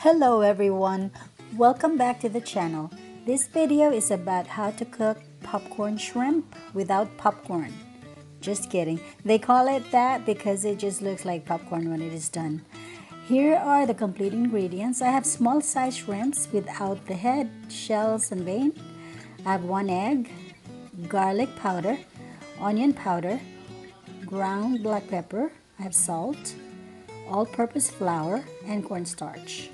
Hello everyone, welcome back to the channel. This video is about how to cook popcorn shrimp without popcorn. Just kidding, they call it that because it just looks like popcorn when it is done. Here are the complete ingredients. I have small size shrimps without the head, shells and vein. I have 1 egg, garlic powder, onion powder, ground black pepper, I have salt, all-purpose flour, and cornstarch.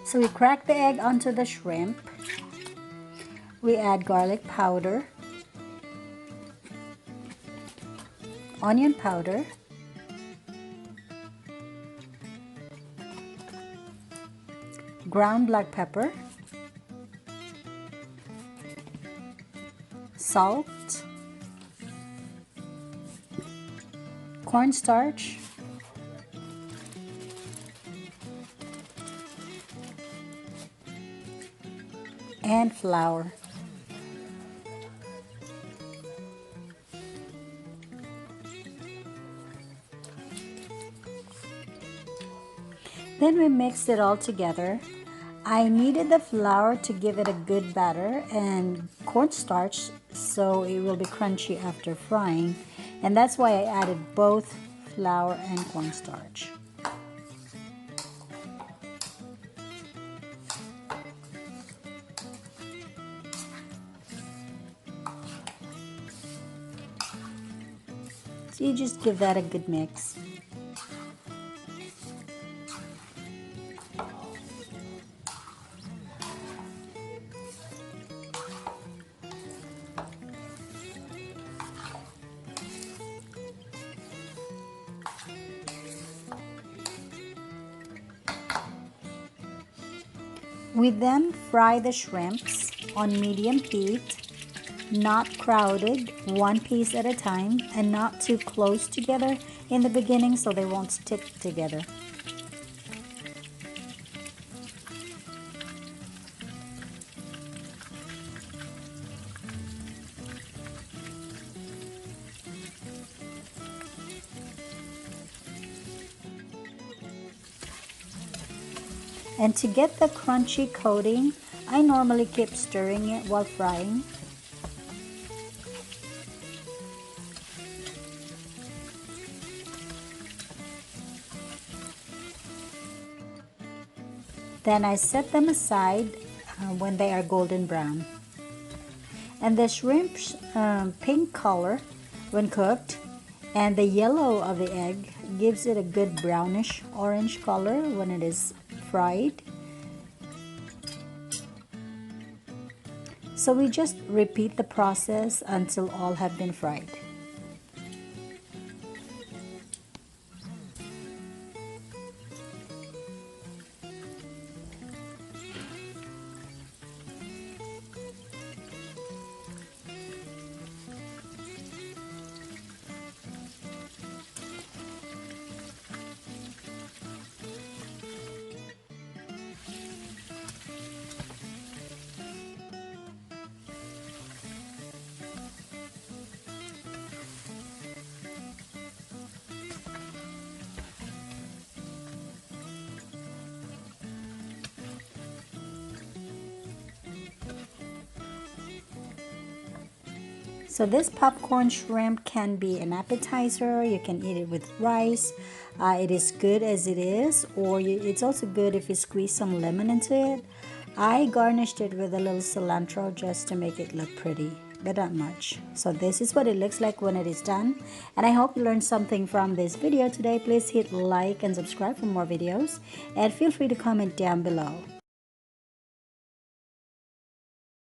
So we crack the egg onto the shrimp. We add garlic powder, onion powder, ground black pepper, salt, cornstarch, and flour. Then we mixed it all together. I needed the flour to give it a good batter and cornstarch so it will be crunchy after frying, and that's why I added both flour and cornstarch. So you just give that a good mix. We then fry the shrimps on medium heat, not crowded, one piece at a time, and not too close together in the beginning so they won't stick together. And to get the crunchy coating, I normally keep stirring it while frying. Then I set them aside when they are golden brown. And the shrimp's pink color when cooked and the yellow of the egg gives it a good brownish orange color when it is fried. So we just repeat the process until all have been fried. So this popcorn shrimp can be an appetizer. You can eat it with rice. It is good as it is, or it's also good if you squeeze some lemon into it. I garnished it with a little cilantro just to make it look pretty, but not much. So this is what it looks like when it is done. And I hope you learned something from this video today. Please hit like and subscribe for more videos. And feel free to comment down below.